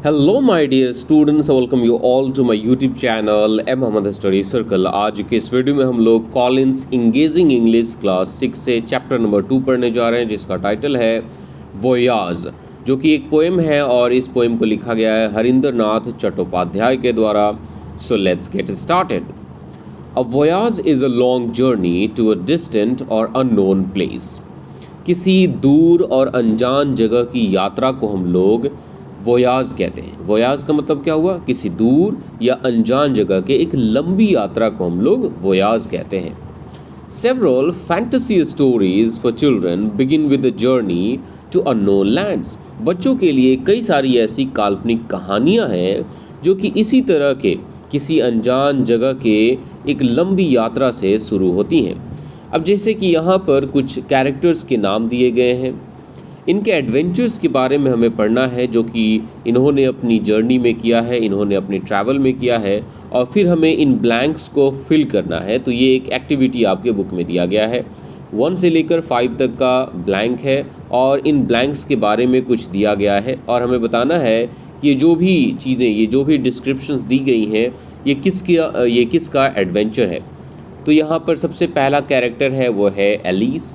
Hello my dear students, welcome you all to my YouTube channel M Mohammad study circle. आज के इस video में हम लोग कॉलिंस इंगेजिंग इंग्लिश क्लास 6 से चैप्टर नंबर 2 पढ़ने जा रहे हैं, जिसका टाइटल है वोयाज, जो कि एक पोएम है और इस पोएम को लिखा गया है हरिंदर नाथ चट्टोपाध्याय के द्वारा। So let's get started. A voyage is a long journey to a distant or unknown place. किसी दूर और अनजान जगह की यात्रा को हम लोग वोयाज कहते हैं। वोयाज का मतलब क्या हुआ? किसी दूर या अनजान जगह के एक लंबी यात्रा को हम लोग वोयाज कहते हैं। Several fantasy stories for children begin with a journey to unknown lands. बच्चों के लिए कई सारी ऐसी काल्पनिक कहानियां हैं जो कि इसी तरह के किसी अनजान जगह के एक लंबी यात्रा से शुरू होती हैं। अब जैसे कि यहाँ पर कुछ कैरेक्टर्स के नाम दिए गए हैं, इनके एडवेंचर्स के बारे में हमें पढ़ना है जो कि इन्होंने अपनी जर्नी में किया है, इन्होंने अपने ट्रैवल में किया है, और फिर हमें इन ब्लैंक्स को फिल करना है। तो ये एक एक्टिविटी आपके बुक में दिया गया है। 1 से लेकर 5 तक का ब्लैंक है और इन ब्लैंक्स के बारे में कुछ दिया गया है और हमें बताना है कि ये जो भी चीज़ें, ये जो भी डिस्क्रिप्शंस दी गई हैं, ये किसका एडवेंचर है। तो यहाँ पर सबसे पहला कैरेक्टर है वो है एलिस,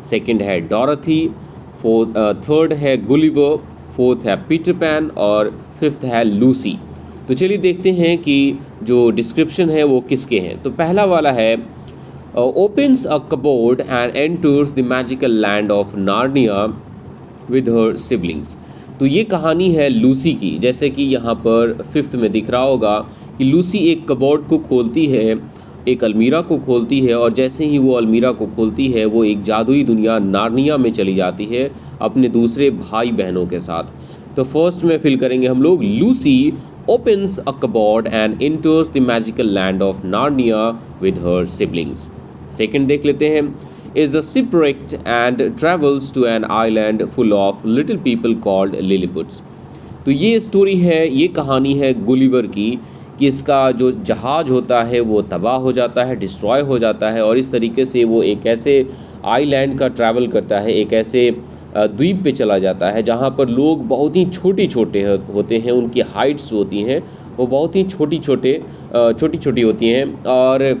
सेकेंड है डॉरथी, थर्ड है गुलिवर, फोर्थ है पीटर पैन और फिफ्थ है लूसी। तो चलिए देखते हैं कि जो डिस्क्रिप्शन है वो किसके हैं। तो पहला वाला है opens a cupboard and enters the magical land of Narnia with her siblings। तो ये कहानी है लूसी की। जैसे कि यहाँ पर फिफ्थ में दिख रहा होगा कि लूसी एक कबोर्ड को खोलती है, एक अलमीरा को खोलती है, और जैसे ही वो अलमीरा को खोलती है वो एक जादुई दुनिया नार्निया में चली जाती है अपने दूसरे भाई बहनों के साथ। तो फर्स्ट में फिल करेंगे हम लोग, Lucy opens a cupboard and enters the magical land of Narnia with her siblings। Second देख लेते हैं, is a shipwrecked and travels to an island full of little people called Lilliputs। तो ये story है, ये कहानी है गुलिवर की कि इसका जो जहाज़ होता है वो तबाह हो जाता है, डिस्ट्रॉय हो जाता है, और इस तरीके से वो एक ऐसे आइलैंड का ट्रैवल करता है, एक ऐसे द्वीप पे चला जाता है जहाँ पर लोग बहुत ही छोटे छोटे होते हैं, उनकी हाइट्स होती हैं वो बहुत ही छोटी छोटी होती हैं, और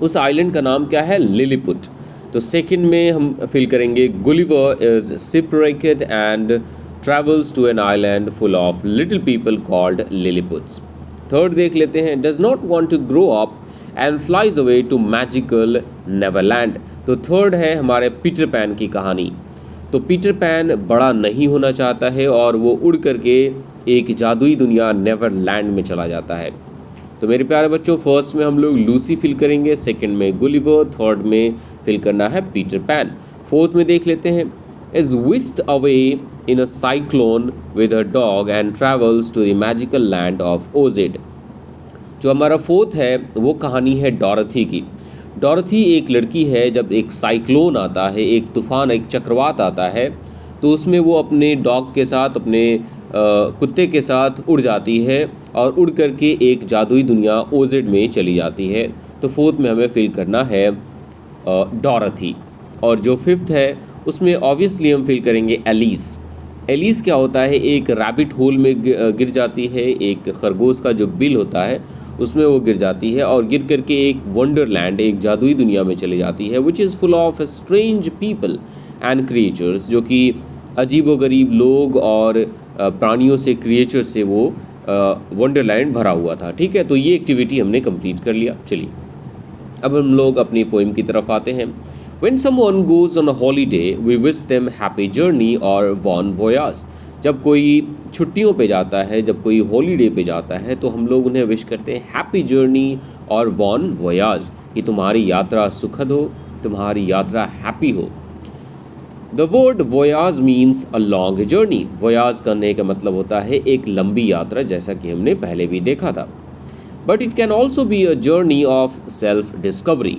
उस आइलैंड का नाम क्या है? लिलीपुट। तो सेकंड में हम फिल करेंगे, Gulliver is shipwrecked and travels to an island full of little people called Lilliputs. Third देख लेते हैं, does not want to grow up and flies away to magical Neverland. तो थर्ड है हमारे पीटर पैन की कहानी। तो पीटर पैन बड़ा नहीं होना चाहता है और वो उड़ करके एक जादुई दुनिया नेवरलैंड में चला जाता है। तो मेरे प्यारे बच्चों, फर्स्ट में हम लोग लूसी फिल करेंगे, सेकंड में गुलिवर, थर्ड में फिल करना है पीटर पैन। फोर्थ में देख लेते हैं, is whisked away in a cyclone with her dog and travels to the magical land of Oz। जो हमारा फोर्थ है वो कहानी है डॉरथी की। डॉरथी एक लड़की है, जब एक साइक्लोन आता है, एक तूफान, एक चक्रवात आता है, तो उसमें वो अपने डॉग के साथ, अपने कुत्ते के साथ उड़ जाती है और उड़ करके एक जादुई दुनिया ओजेड में चली जाती है। तो फोर्थ में हमें फिल करना है डॉरथी। और जो फिफ्थ है उसमें ऑब्वियसली हम फिल करेंगे एलिस। एलिस क्या होता है? एक रैबिट होल में गिर जाती है, एक खरगोश का जो बिल होता है उसमें वो गिर जाती है और गिर करके एक वंडरलैंड, एक जादुई दुनिया में चली जाती है, which is full of strange people and creatures, जो कि अजीबोगरीब लोग और प्राणियों से, क्रिएचर से वो वंडरलैंड भरा हुआ था। ठीक है, तो ये एक्टिविटी हमने कंप्लीट कर लिया। चलिए अब हम लोग अपनी पोइम की तरफ आते हैं। When someone goes on a holiday, we wish them happy journey or bon voyage। जब कोई छुट्टियों पे जाता है, जब कोई हॉलीडे पे जाता है, तो हम लोग उन्हें विश करते हैं हैप्पी जर्नी और बॉन वोयाज, कि तुम्हारी यात्रा सुखद हो, तुम्हारी यात्रा हैप्पी हो। The word voyage means a long journey. Voyage करने का मतलब होता है एक लंबी यात्रा, जैसा कि हमने पहले भी देखा था। But it can also be a journey of self discovery.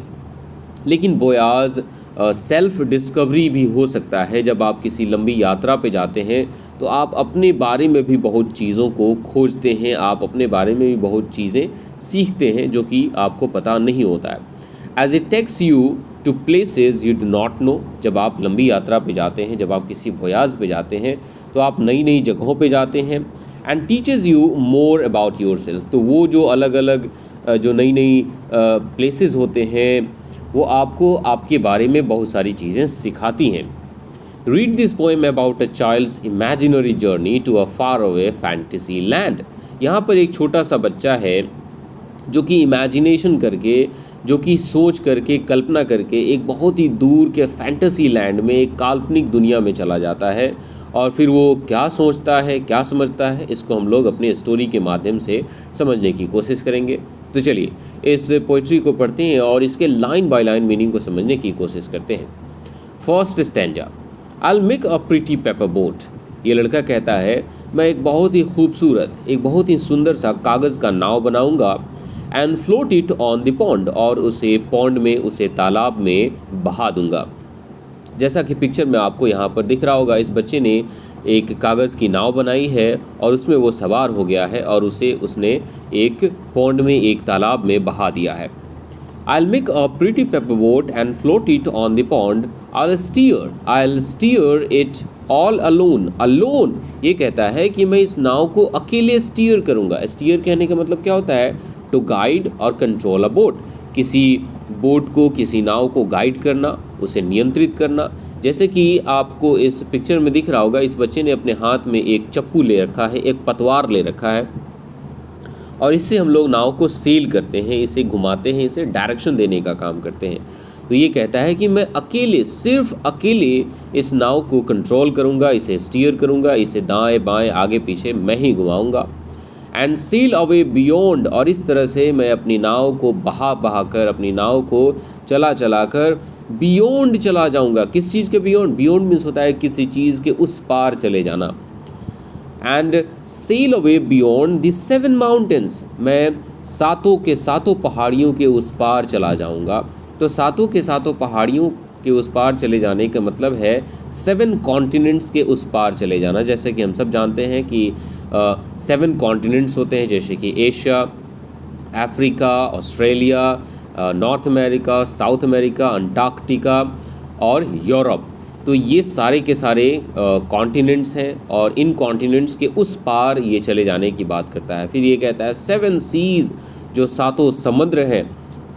लेकिन वोयाज सेल्फ डिस्कवरी भी हो सकता है। जब आप किसी लंबी यात्रा पे जाते हैं तो आप अपने बारे में भी बहुत चीज़ों को खोजते हैं, आप अपने बारे में भी बहुत चीज़ें सीखते हैं जो कि आपको पता नहीं होता है। As it takes you to places you do not know. जब आप लंबी यात्रा पे जाते हैं, जब आप किसी वोयाज पे जाते हैं, तो आप नई नई जगहों पे जाते हैं and teaches you more about yourself. तो वो जो अलग अलग जो नई नई प्लेसेस होते हैं वो आपको आपके बारे में बहुत सारी चीज़ें सिखाती हैं। Read this poem about a child's imaginary journey to a far away fantasy land. यहाँ पर एक छोटा सा बच्चा है जो कि इमेजिनेशन करके, जो कि सोच करके, कल्पना करके एक बहुत ही दूर के फैंटेसी लैंड में, एक काल्पनिक दुनिया में चला जाता है। और फिर वो क्या सोचता है, क्या समझता है, इसको हम लोग अपने स्टोरी के माध्यम से समझने की कोशिश करेंगे। तो चलिए इस पोइट्री को पढ़ते हैं और इसके लाइन बाय लाइन मीनिंग को समझने की कोशिश करते हैं। First stanza, I'll make a pretty pepper boat। ये लड़का कहता है मैं एक बहुत ही खूबसूरत, एक बहुत ही सुंदर सा कागज़ का नाव बनाऊंगा, and float it on the pond, और उसे पॉन्ड में, उसे तालाब में बहा दूंगा। जैसा कि पिक्चर में आपको यहाँ पर दिख रहा होगा, इस बच्चे ने एक कागज़ की नाव बनाई है और उसमें वो सवार हो गया है और उसने एक पॉन्ड में, एक तालाब में बहा दिया है। I'll make a pretty pepper boat and float it on the pond. I'll steer it all alone. Alone ये कहता है कि मैं इस नाव को अकेले स्टीयर करूँगा। स्टीयर कहने का मतलब क्या होता है? टू गाइड और कंट्रोल अ बोट। किसी बोट को, किसी नाव को गाइड करना, उसे नियंत्रित करना। जैसे कि आपको इस पिक्चर में दिख रहा होगा, इस बच्चे ने अपने हाथ में एक चप्पू ले रखा है, एक पतवार ले रखा है, और इससे हम लोग नाव को सेल करते हैं, इसे घुमाते हैं, इसे डायरेक्शन देने का काम करते हैं। तो ये कहता है कि मैं अकेले, सिर्फ अकेले इस नाव को कंट्रोल करूँगा, इसे स्टीयर करूँगा, इसे दाएं बाएं आगे पीछे मैं ही घुमाऊँगा। एंड सेल अवे बियॉन्ड, और इस तरह से मैं अपनी नाव को बहा कर, अपनी नाव को चला कर बियॉन्ड चला जाऊँगा। किस चीज़ के बियॉन्ड? बियॉन्ड मीन्स होता है किसी चीज़ के उस पार चले जाना। And sail away beyond the 7 mountains, मैं सातों के सातों पहाड़ियों के उस पार चला जाऊंगा। तो सातों के सातों पहाड़ियों के उस पार चले जाने का मतलब है 7 कॉन्टिनेंट्स के उस पार चले जाना। जैसे कि हम सब जानते हैं कि 7 कॉन्टिनेंट्स होते हैं, जैसे कि Asia, Africa, Australia, north America, south America, Antarctica और यूरोप। तो ये सारे के सारे कॉन्टिनेंट्स हैं और इन कॉन्टिनेंट्स के उस पार ये चले जाने की बात करता है। फिर ये कहता है 7 सीज़, जो सातों समुद्र हैं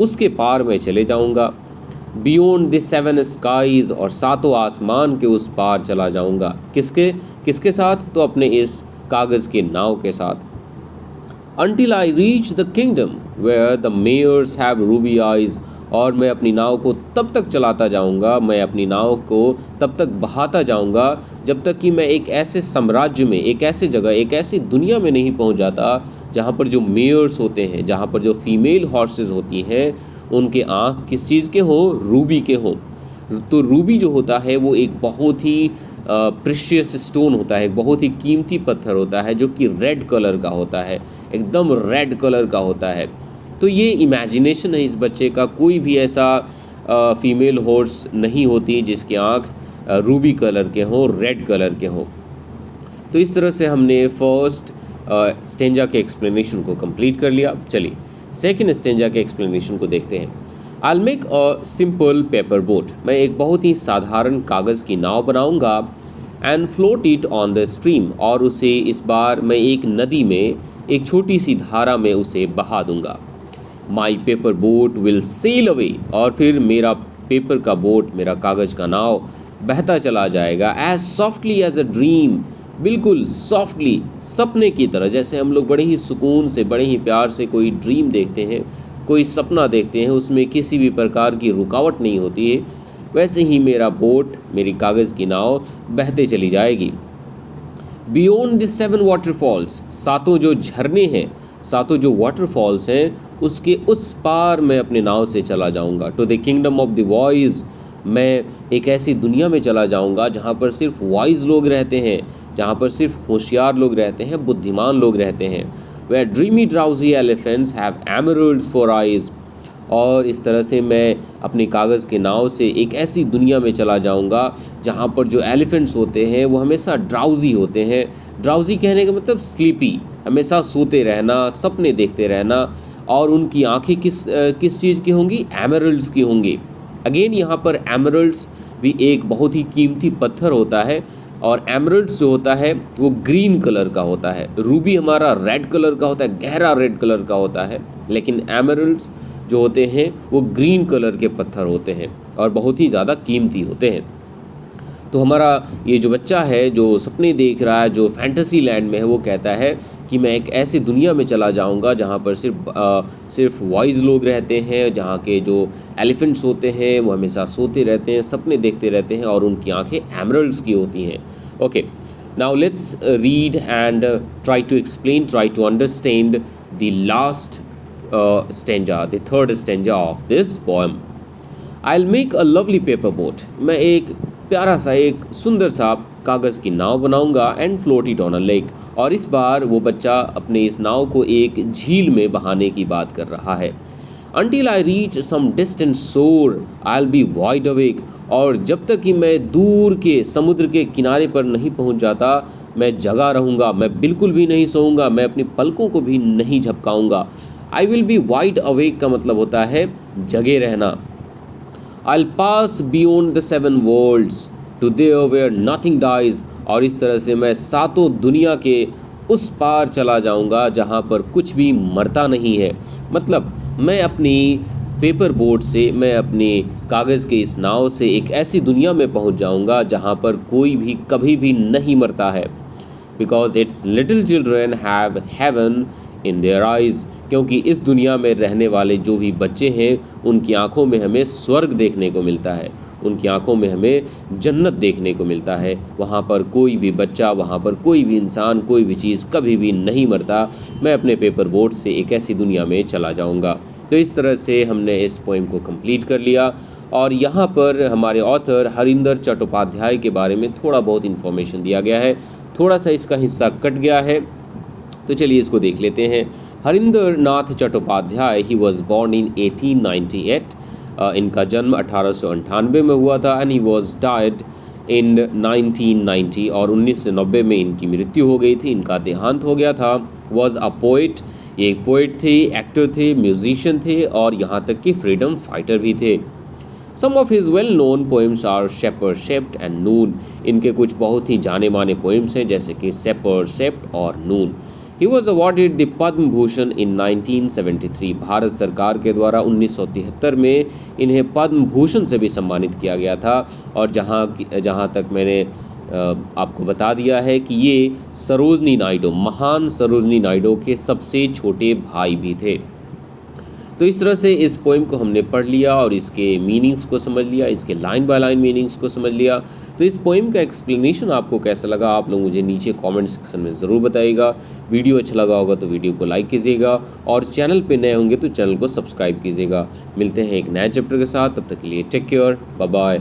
उसके पार मैं चले जाऊंगा। बियॉन्ड द 7 स्काईज़, और सातों आसमान के उस पार चला जाऊंगा। किसके साथ? तो अपने इस कागज़ के नाव के साथ। Until I reach the kingdom where the mayors have ruby eyes, और मैं अपनी नाव को तब तक चलाता जाऊंगा, मैं अपनी नाव को तब तक बहाता जाऊंगा जब तक कि मैं एक ऐसे साम्राज्य में, एक ऐसे जगह, एक ऐसी दुनिया में नहीं पहुंच जाता जहां पर जो मेयर्स होते हैं, जहां पर जो फीमेल हॉर्सेस होती हैं, उनके आँख किस चीज़ के हों? रूबी के हों। तो रूबी जो होता है वो एक बहुत ही प्रेशियस स्टोन होता है, एक बहुत ही कीमती पत्थर होता है जो कि रेड कलर का होता है, एकदम रेड कलर का होता है। तो ये इमेजिनेशन है इस बच्चे का। कोई भी ऐसा फीमेल हॉर्स नहीं होती जिसकी आँख रूबी कलर के हों, रेड कलर के हों। तो इस तरह से हमने फर्स्ट स्टेंजा के एक्सप्लेनेशन को कंप्लीट कर लिया। चलिए सेकंड स्टेंजा के एक्सप्लेनेशन को देखते हैं। I'll make a simple paper boat, मैं एक बहुत ही साधारण कागज़ की नाव बनाऊंगा, and float it on the stream, और उसे इस बार मैं एक नदी में, एक छोटी सी धारा में उसे बहा दूंगा। My paper boat will sail away, और फिर मेरा पेपर का बोट, मेरा कागज़ का नाव बहता चला जाएगा। As softly as a dream, बिल्कुल सॉफ्टली, सपने की तरह। जैसे हम लोग बड़े ही सुकून से, बड़े ही प्यार से कोई ड्रीम देखते हैं, कोई सपना देखते हैं, उसमें किसी भी प्रकार की रुकावट नहीं होती है, वैसे ही मेरा बोट, मेरी कागज़ की नाव बहते चली जाएगी। बियॉन्ड द 7 वाटरफॉल्स, सातों जो झरने हैं, सातों जो वाटरफॉल्स हैं, उसके उस पार मैं अपने नाव से चला जाऊंगा। To the kingdom of the voice, मैं एक ऐसी दुनिया में चला जाऊंगा जहाँ पर सिर्फ वाइज लोग रहते हैं, जहाँ पर सिर्फ होशियार लोग रहते हैं, बुद्धिमान लोग रहते हैं। Where dreamy drowsy elephants have emeralds for eyes, और इस तरह से मैं अपनी कागज़ के नाव से एक ऐसी दुनिया में चला जाऊंगा जहाँ पर जो एलिफेंट्स होते हैं वो हमेशा ड्राउजी होते हैं। ड्राउजी कहने का मतलब स्लीपी, हमेशा सोते रहना, सपने देखते रहना, और उनकी आंखें किस चीज़ की होंगी? एमरल्ड्स की होंगी। अगेन यहाँ पर एमरल्ड्स भी एक बहुत ही कीमती पत्थर होता है और एमरल्ड्स जो होता है वो ग्रीन कलर का होता है। रूबी हमारा रेड कलर का होता है, गहरा रेड कलर का होता है, लेकिन एमरल्ड्स जो होते हैं वो ग्रीन कलर के पत्थर होते हैं और बहुत ही ज़्यादा कीमती होते हैं। तो हमारा ये जो बच्चा है जो सपने देख रहा है, जो फैंटेसी लैंड में है, वो कहता है कि मैं एक ऐसी दुनिया में चला जाऊंगा जहाँ पर सिर्फ वाइज लोग रहते हैं, जहाँ के जो एलिफेंट्स होते हैं वो हमेशा सोते रहते हैं, सपने देखते रहते हैं और उनकी आंखें एमरल्ड्स की होती हैं। Okay, now let's read and try to explain, try to understand the last stanza, the third stanza of this poem. I will make a lovely paper boat, मैं एक प्यारा सा, एक सुंदर सा कागज़ की नाव बनाऊंगा and float it on a lake. और इस बार वो बच्चा अपने इस नाव को एक झील में बहाने की बात कर रहा है। Until I reach some distant shore, I'll be wide awake, और जब तक कि मैं दूर के समुद्र के किनारे पर नहीं पहुंच जाता मैं जगा रहूँगा, मैं बिल्कुल भी नहीं सोऊंगा, मैं अपनी पलकों को भी नहीं झपकाऊंगा। I will be wide awake का मतलब होता है जगे रहना। I'll pass beyond the seven worlds to there where nothing dies, और इस तरह से मैं सातों दुनिया के उस पार चला जाऊंगा जहां पर कुछ भी मरता नहीं है। मतलब मैं अपनी पेपर बोट से, मैं अपनी कागज़ के इस नाव से एक ऐसी दुनिया में पहुंच जाऊंगा जहां पर कोई भी कभी भी नहीं मरता है। Because it's little children have heaven in their eyes, क्योंकि इस दुनिया में रहने वाले जो भी बच्चे हैं उनकी आंखों में हमें स्वर्ग देखने को मिलता है, उनकी आंखों में हमें जन्नत देखने को मिलता है। वहाँ पर कोई भी बच्चा, वहाँ पर कोई भी इंसान, कोई भी चीज़ कभी भी नहीं मरता। मैं अपने पेपर बोट से एक ऐसी दुनिया में चला जाऊँगा। तो इस तरह से हमने इस पोएम को कंप्लीट कर लिया और यहाँ पर हमारे ऑथर हरिंदर चट्टोपाध्याय के बारे में थोड़ा बहुत इन्फॉर्मेशन दिया गया है, थोड़ा सा इसका हिस्सा कट गया है, तो चलिए इसको देख लेते हैं। Harindranath Chattopadhyay, he was born in 1898, इनका जन्म 1898 में हुआ था and he was died in 1990, और 1990 में इनकी मृत्यु हो गई थी, इनका देहांत हो गया था। वॉज अ पोइट, ये एक पोइट थे, एक्टर थे, म्यूजिशियन थे और यहाँ तक कि फ्रीडम फाइटर भी थे। Some of his well known poems are shaper, shaped and noon, इनके कुछ बहुत ही जाने माने पोएम्स हैं जैसे कि शेपर, शेप्ट और नून। He was awarded the Padma Bhushan in 1973, Bharat सरकार के द्वारा 1973 में इन्हें पद्म भूषण से भी सम्मानित किया गया था। और जहाँ तक मैंने आपको बता दिया है कि ये सरोजनी नायडू, महान सरोजनी नायडू के सबसे छोटे भाई भी थे। तो इस तरह से इस पोएम को हमने पढ़ लिया और इसके मीनिंग्स को समझ लिया, इसके लाइन बाय लाइन मीनिंग्स को समझ लिया। तो इस पोएम का एक्सप्लेनेशन आपको कैसा लगा आप लोग मुझे नीचे कमेंट सेक्शन में ज़रूर बताइएगा। वीडियो अच्छा लगा होगा तो वीडियो को लाइक कीजिएगा और चैनल पे नए होंगे तो चैनल को सब्सक्राइब कीजिएगा। मिलते हैं एक नए चैप्टर के साथ, तब तक के लिए टेक केयर, बाय बाय।